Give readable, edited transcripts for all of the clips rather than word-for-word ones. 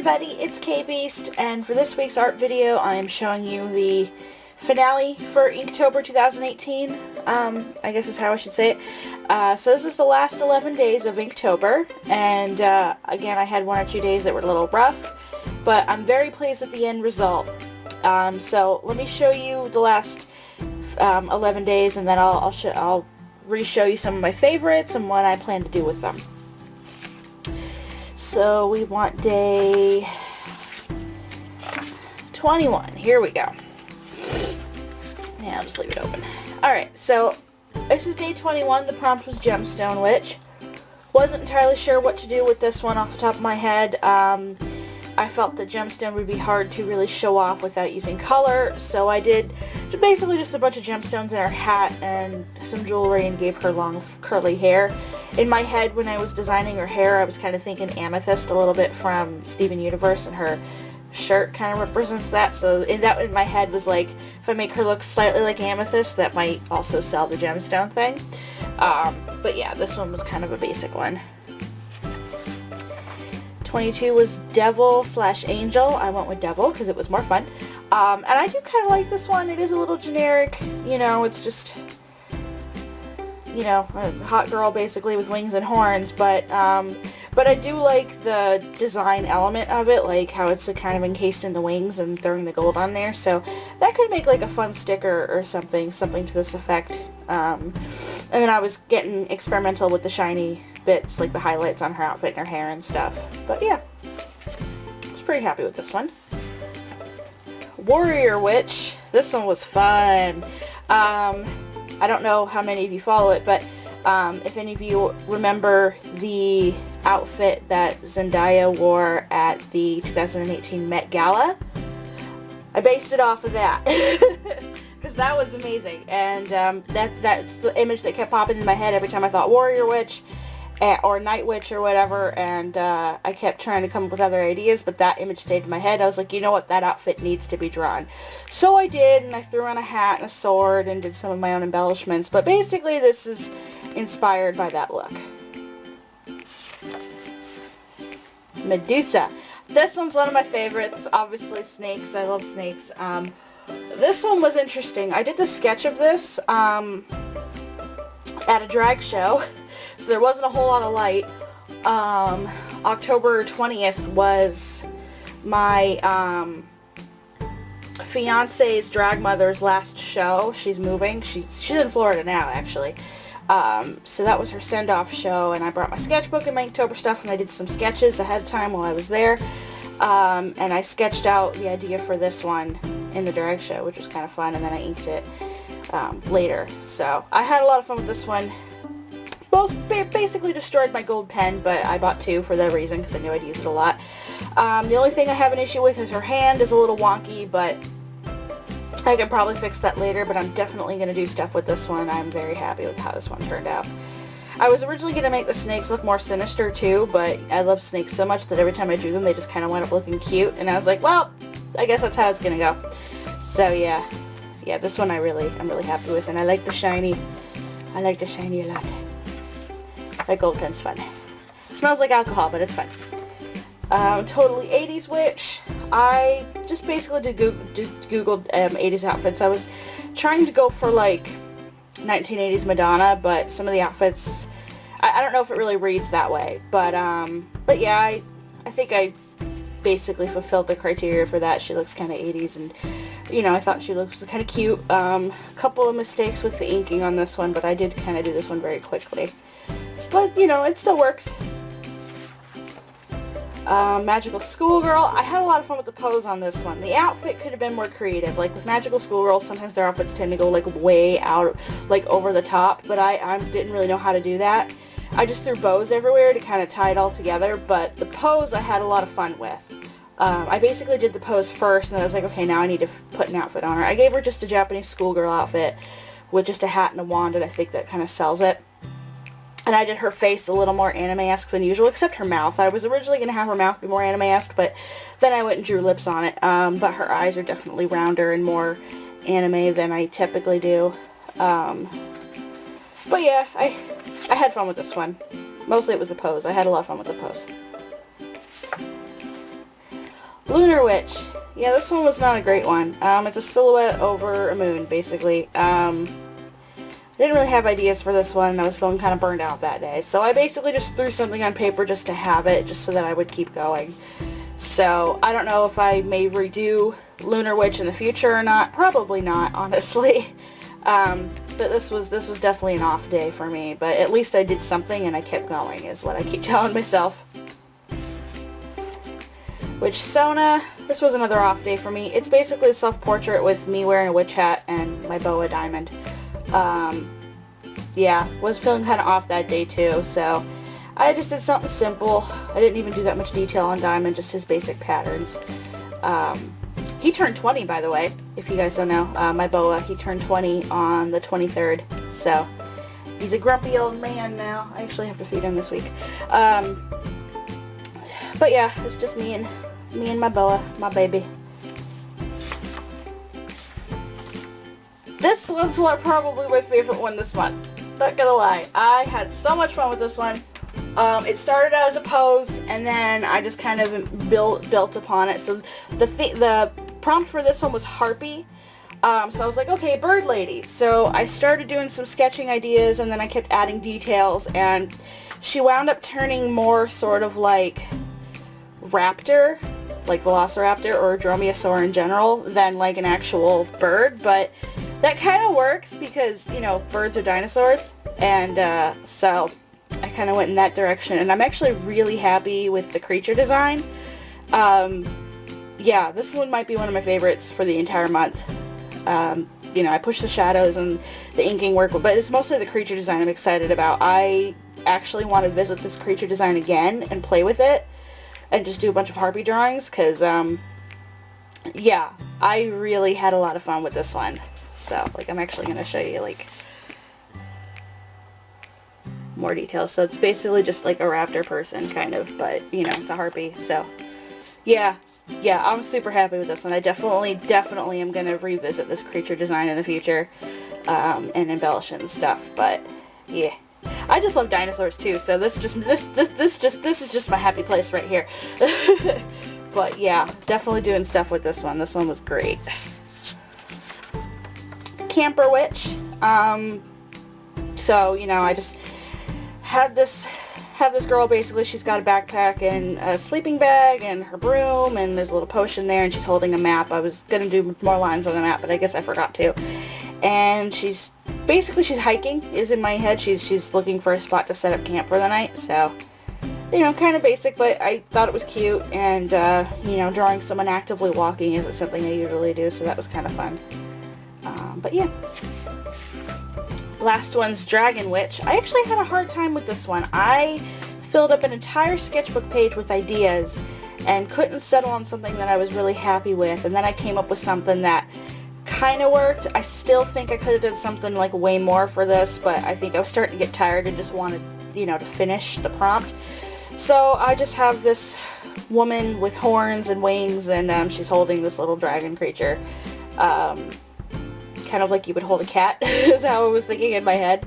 everybody, it's KayBeast, and for this week's art video I am showing you the finale for Inktober 2018, I guess is how I should say it. So this is the last 11 days of Inktober, and again I had 1 or 2 days that were a little rough, but I'm very pleased with the end result. So let me show you the last 11 days, and then I'll re-show you some of my favorites and what I plan to do with them. So we want day 21. Here we go. Yeah, I'll just leave it open. Alright, so this is day 21. The prompt was Gemstone Witch. Wasn't entirely sure what to do with this one off the top of my head. I felt that gemstone would be hard to really show off without using color, so I did basically just a bunch of gemstones in her hat and some jewelry and gave her long curly hair. In my head, when I was designing her hair, I was kind of thinking amethyst a little bit from Steven Universe, and her shirt kind of represents that, so in my head was like, if I make her look slightly like amethyst, that might also sell the gemstone thing. But yeah, this one was kind of a basic one. 22 was Devil/Angel. I went with Devil because it was more fun. And I do kind of like this one. It is a little generic, you know, it's just, you know, a hot girl basically with wings and horns, but I do like the design element of it, like how it's kind of encased in the wings and throwing the gold on there, so that could make like a fun sticker or something to this effect. And then I was getting experimental with the shiny bits, like the highlights on her outfit and her hair and stuff. But yeah, I was pretty happy with this one. Warrior Witch. This one was fun. I don't know how many of you follow it, but if any of you remember the outfit that Zendaya wore at the 2018 Met Gala, I based it off of that. Because that was amazing, and that's the image that kept popping in my head every time I thought Warrior Witch or Night Witch or whatever, and I kept trying to come up with other ideas, but that image stayed in my head. I was like, you know what, that outfit needs to be drawn. So I did, and I threw on a hat and a sword and did some of my own embellishments, but basically this is inspired by that look. Medusa. This one's one of my favorites. Obviously snakes. I love snakes. This one was interesting. I did the sketch of this at a drag show, so there wasn't a whole lot of light. October 20th was my fiance's drag mother's last show. She's moving. She's in Florida now, actually. So that was her send-off show, and I brought my sketchbook and my Inktober stuff, and I did some sketches ahead of time while I was there. And I sketched out the idea for this one in the drag show, which was kind of fun, and then I inked it later. So I had a lot of fun with this one. Basically destroyed my gold pen, but I bought 2 for that reason because I knew I'd use it a lot. The only thing I have an issue with is her hand is a little wonky, but I could probably fix that later, but I'm definitely going to do stuff with this one. I'm very happy with how this one turned out. I was originally going to make the snakes look more sinister too, but I love snakes so much that every time I drew them they just kind of wound up looking cute, and I was like, well, I guess that's how it's going to go. So yeah, this one I'm really happy with, and I like the shiny. I like the shiny a lot. That gold pen's fun. It smells like alcohol, but it's fun. Totally 80s Witch. I just basically googled 80s outfits. I was trying to go for like 1980s Madonna, but some of the outfits, I don't know if it really reads that way, but yeah, I think I basically fulfilled the criteria for that. She looks kind of 80s, and you know, I thought she looks kind of cute. Couple of mistakes with the inking on this one, but I did kind of do this one very quickly, but you know, it still works. Magical Schoolgirl. I had a lot of fun with the pose on this one. The outfit could have been more creative. Like with Magical Schoolgirl, sometimes their outfits tend to go like way out, like over the top, but I didn't really know how to do that. I just threw bows everywhere to kind of tie it all together, but the pose I had a lot of fun with. I basically did the pose first, and then I was like, okay, now I need to put an outfit on her. I gave her just a Japanese schoolgirl outfit with just a hat and a wand, and I think that kind of sells it. And I did her face a little more anime-esque than usual, except her mouth. I was originally going to have her mouth be more anime-esque, but then I went and drew lips on it. But her eyes are definitely rounder and more anime than I typically do. But yeah, I had fun with this one. Mostly it was the pose. I had a lot of fun with the pose. Lunar Witch. Yeah, this one was not a great one. It's a silhouette over a moon, basically. I didn't really have ideas for this one. I was feeling kind of burned out that day. So I basically just threw something on paper just to have it, just so that I would keep going. So I don't know if I may redo Lunar Witch in the future or not. Probably not, honestly. But this was definitely an off day for me. But at least I did something and I kept going, is what I keep telling myself. Which Sona, this was another off day for me. It's basically a self-portrait with me wearing a witch hat and my boa diamond. Yeah, was feeling kind of off that day too, so I just did something simple. I didn't even do that much detail on Diamond, just his basic patterns. He turned 20, by the way, if you guys don't know. My boa, he turned 20 on the 23rd, so he's a grumpy old man now. I actually have to feed him this week. But yeah, it's just me and my boa, my baby. This one's probably my favorite one this month. Not gonna lie. I had so much fun with this one. It started out as a pose, and then I just kind of built upon it. So the prompt for this one was harpy. So I was like, okay, bird lady. So I started doing some sketching ideas, and then I kept adding details, and she wound up turning more sort of like raptor, like velociraptor or dromaeosaur in general, than like an actual bird. But that kind of works because, you know, birds are dinosaurs, and so I kind of went in that direction, and I'm actually really happy with the creature design. Yeah, this one might be one of my favorites for the entire month. You know, I pushed the shadows and the inking work, but it's mostly the creature design I'm excited about. I actually want to visit this creature design again and play with it and just do a bunch of harpy drawings, because yeah, I really had a lot of fun with this one. So, like, I'm actually going to show you, like, more details. So it's basically just like a raptor person, kind of, but, you know, it's a harpy. So, yeah, I'm super happy with this one. I definitely am going to revisit this creature design in the future, and embellish it and stuff. But, yeah. I just love dinosaurs, too, so this is just my happy place right here. But, yeah, definitely doing stuff with this one. This one was great. Camper Witch. So, you know, I just have this girl, basically. She's got a backpack and a sleeping bag and her broom, and there's a little potion there, and she's holding a map. I was gonna do more lines on the map, but I guess I forgot to. And she's hiking, is in my head. She's looking for a spot to set up camp for the night. So, you know, kind of basic, but I thought it was cute, and you know, drawing someone actively walking isn't something I usually do, so that was kind of fun. But yeah. Last one's Dragon Witch. I actually had a hard time with this one. I filled up an entire sketchbook page with ideas and couldn't settle on something that I was really happy with, and then I came up with something that kind of worked. I still think I could have done something like way more for this, but I think I was starting to get tired and just wanted, you know, to finish the prompt. So I just have this woman with horns and wings, and she's holding this little dragon creature. Kind of like you would hold a cat, is how I was thinking in my head.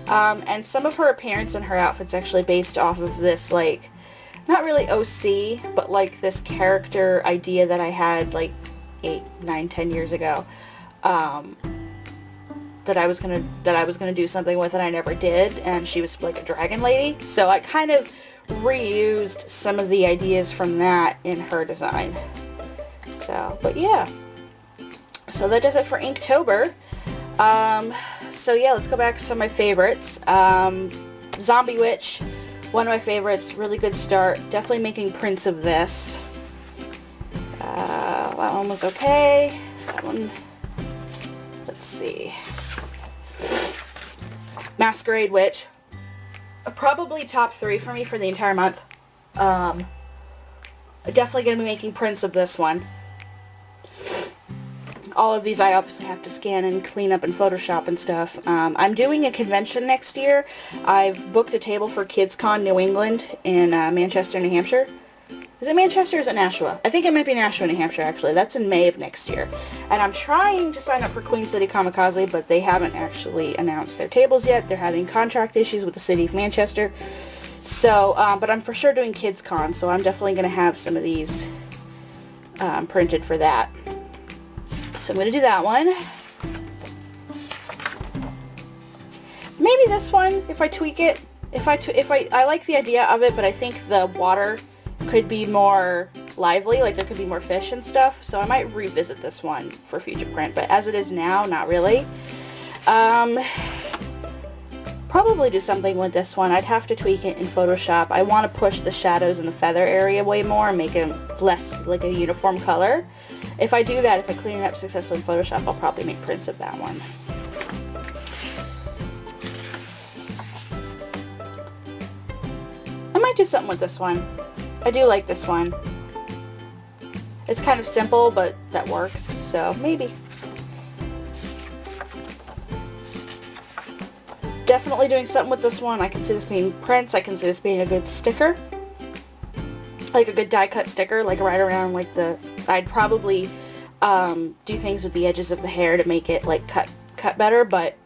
And some of her appearance and her outfit's actually based off of this, like, not really OC, but like this character idea that I had like 8, 9, 10 years ago. That I was gonna do something with, and I never did, and she was like a dragon lady. So I kind of reused some of the ideas from that in her design. So, but yeah. So that does it for Inktober. So yeah, let's go back to some of my favorites. Zombie Witch, one of my favorites, really good start. Definitely making prints of this. That one was okay. That one, let's see. Masquerade Witch. Probably top 3 for me for the entire month. Definitely going to be making prints of this one. All of these I obviously have to scan and clean up in Photoshop and stuff. I'm doing a convention next year. I've booked a table for KidsCon New England in Manchester, New Hampshire. Is it Manchester or is it Nashua? I think it might be Nashua, New Hampshire, actually. That's in May of next year. And I'm trying to sign up for Queen City Kamikaze, but they haven't actually announced their tables yet. They're having contract issues with the city of Manchester. So, but I'm for sure doing KidsCon, so I'm definitely going to have some of these printed for that. So I'm going to do that one. Maybe this one, if I tweak it. I like the idea of it, but I think the water could be more lively, like there could be more fish and stuff, so I might revisit this one for future print, but as it is now, not really. Probably do something with this one. I'd have to tweak it in Photoshop. I want to push the shadows in the feather area way more and make it less like a uniform color. If I do that, if I clean it up successfully in Photoshop, I'll probably make prints of that one. I might do something with this one. I do like this one. It's kind of simple, but that works, so maybe. Definitely doing something with this one. I can see this being prints. I can see this being a good sticker. Like a good die cut sticker, like right around like the... I'd probably do things with the edges of the hair to make it like cut better, but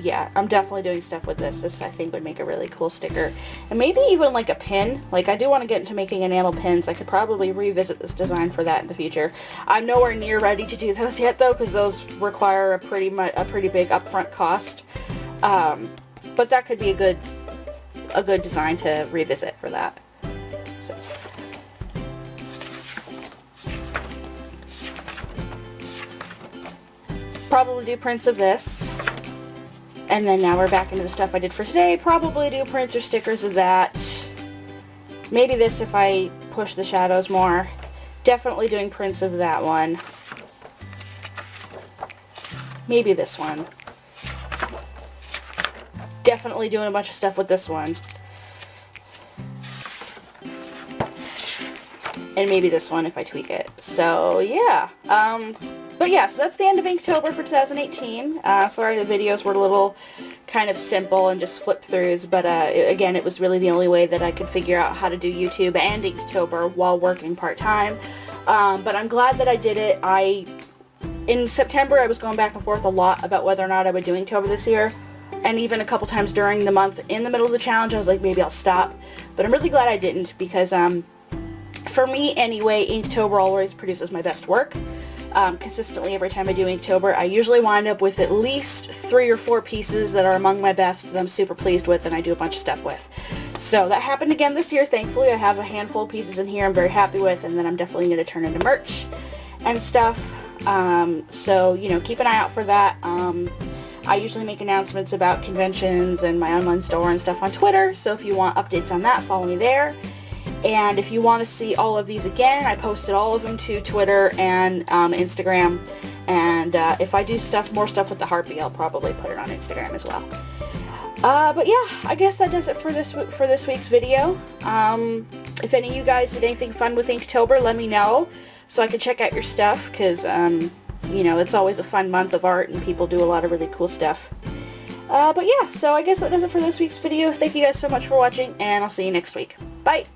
yeah, I'm definitely doing stuff with this. This I think would make a really cool sticker. And maybe even like a pin. Like I do want to get into making enamel pins. I could probably revisit this design for that in the future. I'm nowhere near ready to do those yet though, because those require a pretty big upfront cost. But that could be a good design to revisit for that. So. Probably do prints of this. And then now we're back into the stuff I did for today. Probably do prints or stickers of that. Maybe this if I push the shadows more. Definitely doing prints of that one. Maybe this one. Definitely doing a bunch of stuff with this one. And maybe this one if I tweak it. So yeah. But yeah, so that's the end of Inktober for 2018. Sorry the videos were a little kind of simple and just flip throughs, but again, it was really the only way that I could figure out how to do YouTube and Inktober while working part-time. But I'm glad that I did it. In September, I was going back and forth a lot about whether or not I would do Inktober this year. And even a couple times during the month, in the middle of the challenge, I was like, maybe I'll stop. But I'm really glad I didn't, because for me anyway, Inktober always produces my best work. Consistently every time I do Inktober, I usually wind up with at least 3 or 4 pieces that are among my best that I'm super pleased with and I do a bunch of stuff with. So that happened again this year, thankfully. I have a handful of pieces in here I'm very happy with, and then I'm definitely going to turn into merch and stuff. So, you know, keep an eye out for that. I usually make announcements about conventions and my online store and stuff on Twitter, so if you want updates on that, follow me there. And if you want to see all of these again, I posted all of them to Twitter and Instagram. And if I do more stuff with the Harpy, I'll probably put it on Instagram as well. But yeah, I guess that does it for this week's video. If any of you guys did anything fun with Inktober, let me know so I can check out your stuff, because you know, it's always a fun month of art and people do a lot of really cool stuff. But yeah, so I guess that does it for this week's video. Thank you guys so much for watching, and I'll see you next week. Bye!